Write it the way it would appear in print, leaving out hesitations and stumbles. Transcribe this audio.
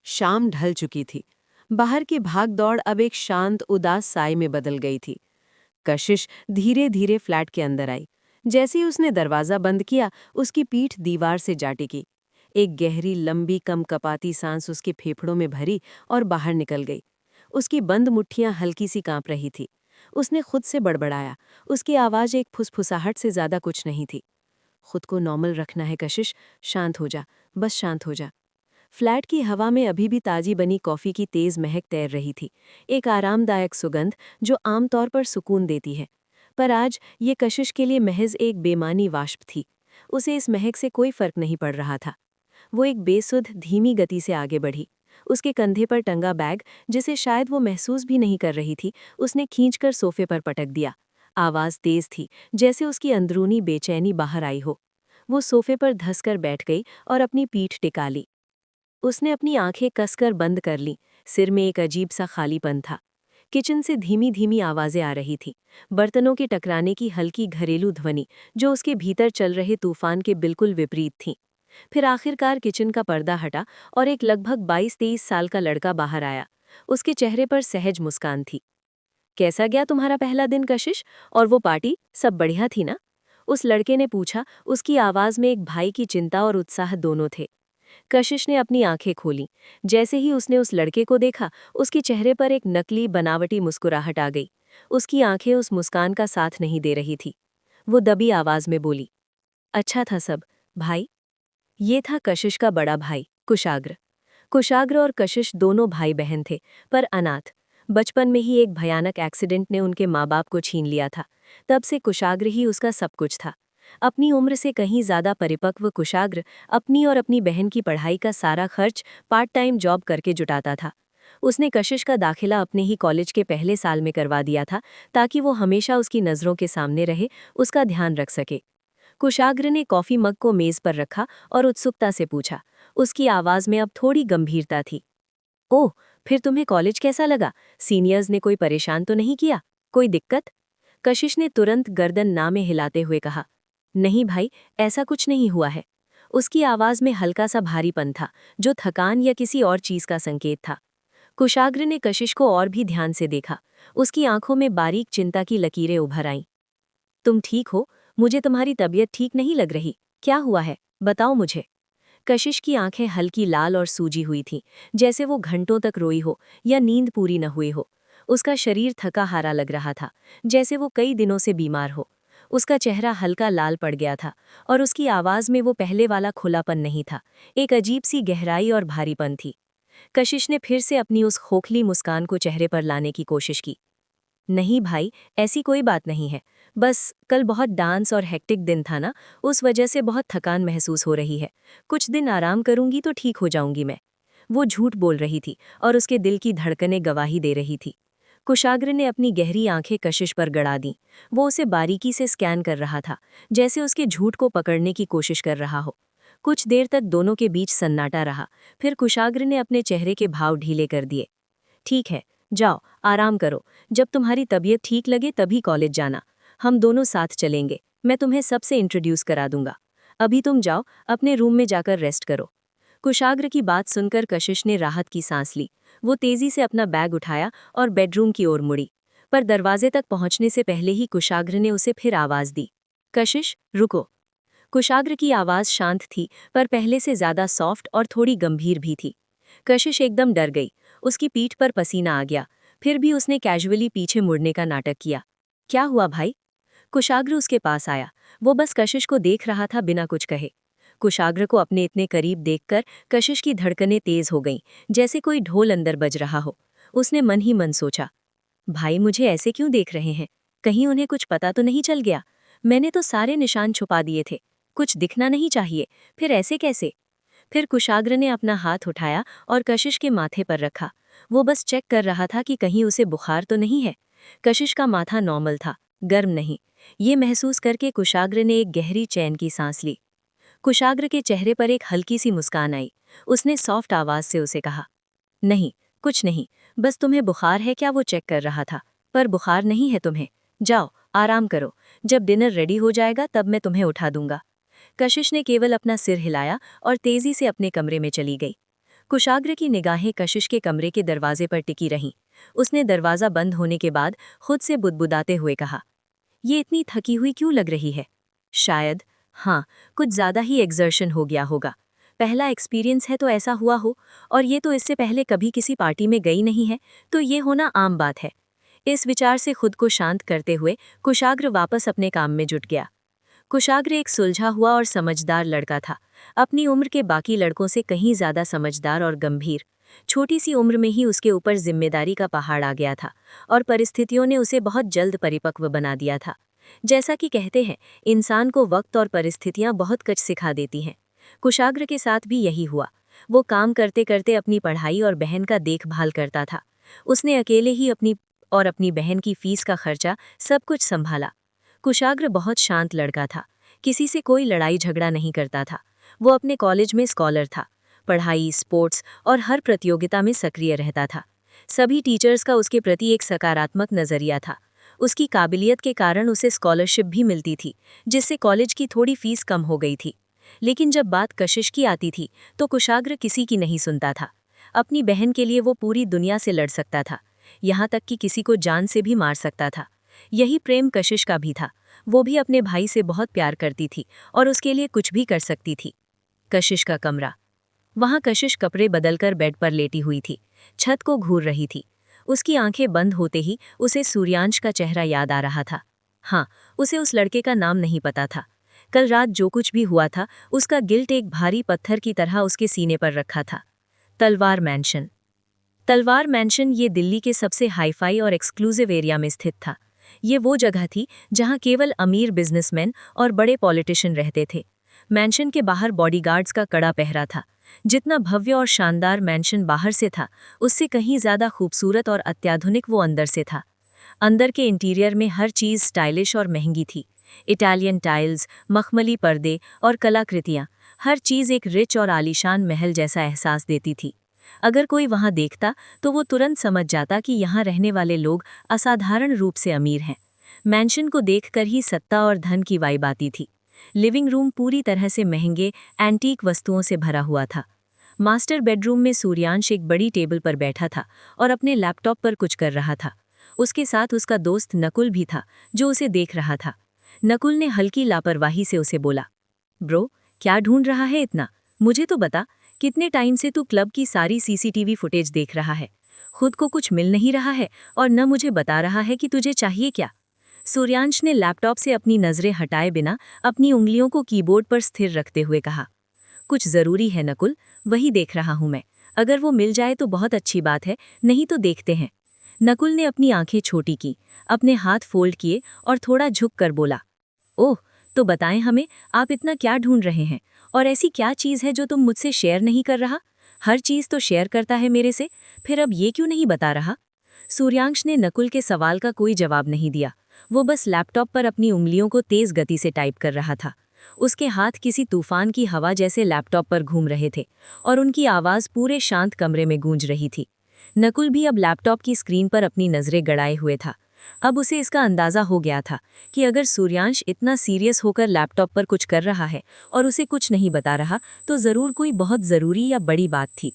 शाम ढल चुकी थी। बाहर की भाग-दौड़ अब एक शांत, उदास साए में बदल गई थी। कशिश धीरे-धीरे फ्लैट के अंदर आई। जैसे ही उसने दरवाज़ा बंद किया, उसकी पीठ दीवार से जा टिकी। एक गहरी, लंबी, कम-कपाती सांस उसके फेफड़ों में भरी और बाहर निकल गई। उसकी बंद मुट्ठियां हल्की सी कांप रही थी। उसने खुद से बड़बड़ाया। उसकी आवाज़ एक फुसफुसाहट से ज़्यादा कुछ नहीं थी। खुद को नॉर्मल रखना है कशिश, शांत हो जा, बस शांत हो जा। फ्लैट की हवा में अभी भी ताजी बनी कॉफ़ी की तेज़ महक तैर रही थी, एक आरामदायक सुगंध जो आमतौर पर सुकून देती है। पर आज ये कशिश के लिए महज एक बेमानी वाष्प थी। उसे इस महक से कोई फर्क नहीं पड़ रहा था। वो एक बेसुध, धीमी गति से आगे बढ़ी। उसके कंधे पर टंगा बैग, जिसे शायद वो महसूस भी नहीं कर रही थी, उसने खींचकर सोफे पर पटक दिया। आवाज़ तेज़ थी, जैसे उसकी अंदरूनी बेचैनी बाहर आई हो। वो सोफे पर धंसकर बैठ गई और अपनी पीठ टिका ली। उसने अपनी आंखें कसकर बंद कर लीं। सिर में एक अजीब सा खालीपन था। किचन से धीमी धीमी आवाजें आ रही थीं, बर्तनों के टकराने की हल्की घरेलू ध्वनि जो उसके भीतर चल रहे तूफान के बिल्कुल विपरीत थी। फिर आखिरकार किचन का पर्दा हटा और एक लगभग 22-23 साल का लड़का बाहर आया। उसके चेहरे पर सहज मुस्कान थी। कैसा गया तुम्हारा पहला दिन कशिश? और वो पार्टी सब बढ़िया थी ना? उस लड़के ने पूछा। उसकी आवाज में एक भाई की चिंता और उत्साह दोनों थे। कशिश ने अपनी आंखें खोलीं। जैसे ही उसने उस लड़के को देखा, उसके चेहरे पर एक नकली बनावटी मुस्कुराहट आ गई। उसकी आंखें उस मुस्कान का साथ नहीं दे रही थी। वो दबी आवाज में बोली, अच्छा था सब, भाई। ये था कशिश का बड़ा भाई, कुशाग्र। कुशाग्र और कशिश दोनों भाई बहन थे, पर अनाथ। बचपन में ही एक भयानक एक्सीडेंट ने उनके माँ बाप को छीन लिया था। तब से कुशाग्र ही उसका सब कुछ था। अपनी उम्र से कहीं ज्यादा परिपक्व कुशाग्र अपनी और अपनी बहन की पढ़ाई का सारा खर्च पार्ट टाइम जॉब करके जुटाता था। उसने कशिश का दाखिला अपने ही कॉलेज के पहले साल में करवा दिया था, ताकि वो हमेशा उसकी नज़रों के सामने रहे, उसका ध्यान रख सके। कुशाग्र ने कॉफी मग को मेज पर रखा और उत्सुकता से पूछा। उसकी आवाज में अब थोड़ी गंभीरता थी। ओह, फिर तुम्हें कॉलेज कैसा लगा? सीनियर्स ने कोई परेशान तो नहीं किया? कोई दिक्कत? कशिश ने तुरंत गर्दन ना में हिलाते हुए कहा, नहीं भाई, ऐसा कुछ नहीं हुआ है। उसकी आवाज में हल्का सा भारीपन था, जो थकान या किसी और चीज का संकेत था। कुशाग्र ने कशिश को और भी ध्यान से देखा। उसकी आंखों में बारीक चिंता की लकीरें उभर आईं। तुम ठीक हो? मुझे तुम्हारी तबीयत ठीक नहीं लग रही। क्या हुआ है? बताओ मुझे। कशिश की आंखें हल्की लाल और सूजी हुई थीं, जैसे वो घंटों तक रोई हो या नींद पूरी न हुई हो। उसका शरीर थका हारा लग रहा था, जैसे वो कई दिनों से बीमार हो। उसका चेहरा हल्का लाल पड़ गया था और उसकी आवाज में वो पहले वाला खुलापन नहीं था। एक अजीब सी गहराई और भारीपन थी। कशिश ने फिर से अपनी उस खोखली मुस्कान को चेहरे पर लाने की कोशिश की। नहीं भाई, ऐसी कोई बात नहीं है। बस कल बहुत डांस और हेक्टिक दिन था ना, उस वजह से बहुत थकान महसूस हो रही है। कुछ दिन आराम करूंगी तो ठीक हो जाऊंगी मैं। वो झूठ बोल रही थी और उसके दिल की धड़कनें गवाही दे रही थी। कुशाग्र ने अपनी गहरी आंखें कशिश पर गड़ा दी। वो उसे बारीकी से स्कैन कर रहा था, जैसे उसके झूठ को पकड़ने की कोशिश कर रहा हो। कुछ देर तक दोनों के बीच सन्नाटा रहा। फिर कुशाग्र ने अपने चेहरे के भाव ढीले कर दिए। ठीक है, जाओ आराम करो। जब तुम्हारी तबीयत ठीक लगे तभी कॉलेज जाना। हम दोनों साथ चलेंगे। मैं तुम्हें सबसे इंट्रोड्यूस करा दूंगा। अभी तुम जाओ, अपने रूम में जाकर रेस्ट करो। कुशाग्र की बात सुनकर कशिश ने राहत की सांस ली। वो तेजी से अपना बैग उठाया और बेडरूम की ओर मुड़ी। पर दरवाजे तक पहुंचने से पहले ही कुशाग्र ने उसे फिर आवाज दी। कशिश, रुको। कुशाग्र की आवाज शांत थी, पर पहले से ज्यादा सॉफ्ट और थोड़ी गंभीर भी थी। कशिश एकदम डर गई। उसकी पीठ पर पसीना आ गया। फिर भी उसने कैजुअली पीछे मुड़ने का नाटक किया। क्या हुआ भाई? कुशाग्र उसके पास आया। वो बस कशिश को देख रहा था, बिना कुछ कहे। कुशाग्र को अपने इतने करीब देखकर कशिश की धड़कनें तेज हो गईं, जैसे कोई ढोल अंदर बज रहा हो। उसने मन ही मन सोचा, भाई मुझे ऐसे क्यों देख रहे हैं? कहीं उन्हें कुछ पता तो नहीं चल गया? मैंने तो सारे निशान छुपा दिए थे। कुछ दिखना नहीं चाहिए, फिर ऐसे कैसे? फिर कुशाग्र ने अपना हाथ उठाया और कशिश के माथे पर रखा। वो बस चेक कर रहा था कि कहीं उसे बुखार तो नहीं है। कशिश का माथा नॉर्मल था, गर्म नहीं। ये महसूस करके कुशाग्र ने एक गहरी चैन की सांस ली। कुशाग्र के चेहरे पर एक हल्की सी मुस्कान आई। उसने सॉफ्ट आवाज से उसे कहा, नहीं, कुछ नहीं। बस तुम्हें बुखार है क्या, वो चेक कर रहा था। पर बुखार नहीं है तुम्हें। जाओ आराम करो। जब डिनर रेडी हो जाएगा तब मैं तुम्हें उठा दूंगा। कशिश ने केवल अपना सिर हिलाया और तेजी से अपने कमरे में चली गई। कुशाग्र की निगाहें कशिश के कमरे के दरवाजे पर टिकी रहीं। उसने दरवाजा बंद होने के बाद खुद से बुदबुदाते हुए कहा, ये इतनी थकी हुई क्यों लग रही है? शायद, हाँ, कुछ ज़्यादा ही एक्सर्शन हो गया होगा। पहला एक्सपीरियंस है तो ऐसा हुआ हो, और ये तो इससे पहले कभी किसी पार्टी में गई नहीं है, तो ये होना आम बात है। इस विचार से खुद को शांत करते हुए कुशाग्र वापस अपने काम में जुट गया। कुशाग्र एक सुलझा हुआ और समझदार लड़का था, अपनी उम्र के बाकी लड़कों से कहीं ज्यादा समझदार और गंभीर। छोटी सी उम्र में ही उसके ऊपर जिम्मेदारी का पहाड़ आ गया था, और परिस्थितियों ने उसे बहुत जल्द परिपक्व बना दिया था। जैसा कि कहते हैं, इंसान को वक्त और परिस्थितियां बहुत कुछ सिखा देती हैं। कुशाग्र के साथ भी यही हुआ। वो काम करते करते अपनी पढ़ाई और बहन का देखभाल करता था। उसने अकेले ही अपनी बहन की फीस का खर्चा सब कुछ संभाला। कुशाग्र बहुत शांत लड़का था, किसी से कोई लड़ाई झगड़ा नहीं करता था। वो अपने कॉलेज में स्कॉलर था, पढ़ाई, स्पोर्ट्स और हर प्रतियोगिता में सक्रिय रहता था। सभी टीचर्स का उसके प्रति एक सकारात्मक नज़रिया था। उसकी काबिलियत के कारण उसे स्कॉलरशिप भी मिलती थी, जिससे कॉलेज की थोड़ी फीस कम हो गई थी। लेकिन जब बात कशिश की आती थी तो कुशाग्र किसी की नहीं सुनता था। अपनी बहन के लिए वो पूरी दुनिया से लड़ सकता था, यहाँ तक कि किसी को जान से भी मार सकता था। यही प्रेम कशिश का भी था। वो भी अपने भाई से बहुत प्यार करती थी और उसके लिए कुछ भी कर सकती थी। कशिश का कमरा। वहाँ कशिश कपड़े बदलकर बेड पर लेटी हुई थी, छत को घूर रही थी। उसकी आंखें बंद होते ही उसे सूर्यांश का चेहरा याद आ रहा था। हाँ, उसे उस लड़के का नाम नहीं पता था। कल रात जो कुछ भी हुआ था, उसका गिल्ट एक भारी पत्थर की तरह उसके सीने पर रखा था। तलवार मैंशन। तलवार मैंशन ये दिल्ली के सबसे हाईफाई और एक्सक्लूसिव एरिया में स्थित था। ये वो जगह थी जहां केवल अमीर बिजनेसमैन और बड़े पॉलिटिशियन रहते थे। मैंशन के बाहर बॉडीगार्ड्स का कड़ा पहरा था। जितना भव्य और शानदार मैंशन बाहर से था, उससे कहीं ज्यादा खूबसूरत और अत्याधुनिक वो अंदर से था। अंदर के इंटीरियर में हर चीज स्टाइलिश और महंगी थी। इटालियन टाइल्स, मखमली पर्दे और कलाकृतियां, हर चीज एक रिच और आलीशान महल जैसा एहसास देती थी। अगर कोई वहां देखता तो वो तुरंत समझ जाता कि यहाँ रहने वाले लोग असाधारण रूप से अमीर हैं। मैंशन को देखकर ही सत्ता और धन की वाइब आती थी। लिविंग रूम पूरी तरह से महंगे एंटीक वस्तुओं से भरा हुआ था। मास्टर बेडरूम में सूर्यांश एक बड़ी टेबल पर बैठा था और अपने लैपटॉप पर कुछ कर रहा था। उसके साथ उसका दोस्त नकुल भी था, जो उसे देख रहा था। नकुल ने हल्की लापरवाही से उसे बोला, ब्रो, क्या ढूंढ रहा है इतना? मुझे तो बता, कितने टाइम से तू क्लब की सारी सीसीटीवी फुटेज देख रहा है? खुद को कुछ मिल नहीं रहा है और न मुझे बता रहा है कि तुझे चाहिए क्या? सूर्यांश ने लैपटॉप से अपनी नजरें हटाए बिना अपनी उंगलियों को कीबोर्ड पर स्थिर रखते हुए कहा, कुछ जरूरी है नकुल, वही देख रहा हूं मैं। अगर वो मिल जाए तो बहुत अच्छी बात है, नहीं तो देखते हैं। नकुल ने अपनी आंखें छोटी की, अपने हाथ फोल्ड किए और थोड़ा झुक कर बोला, ओह, तो बताएं हमें, आप इतना क्या ढूंढ रहे हैं? और ऐसी क्या चीज़ है जो तुम मुझसे शेयर नहीं कर रहा? हर चीज़ तो शेयर करता है मेरे से, फिर अब ये क्यों नहीं बता रहा? सूर्यांश ने नकुल के सवाल का कोई जवाब नहीं दिया। वो बस लैपटॉप पर अपनी उंगलियों को तेज गति से टाइप कर रहा था। उसके हाथ किसी तूफान की हवा जैसे लैपटॉप पर घूम रहे थे और उनकी आवाज़ पूरे शांत कमरे में गूंज रही थी। नकुल भी अब लैपटॉप की स्क्रीन पर अपनी नज़रें गड़ाए हुए था। अब उसे इसका अंदाज़ा हो गया था कि अगर सूर्यांश इतना सीरियस होकर लैपटॉप पर कुछ कर रहा है और उसे कुछ नहीं बता रहा, तो ज़रूर कोई बहुत ज़रूरी या बड़ी बात थी।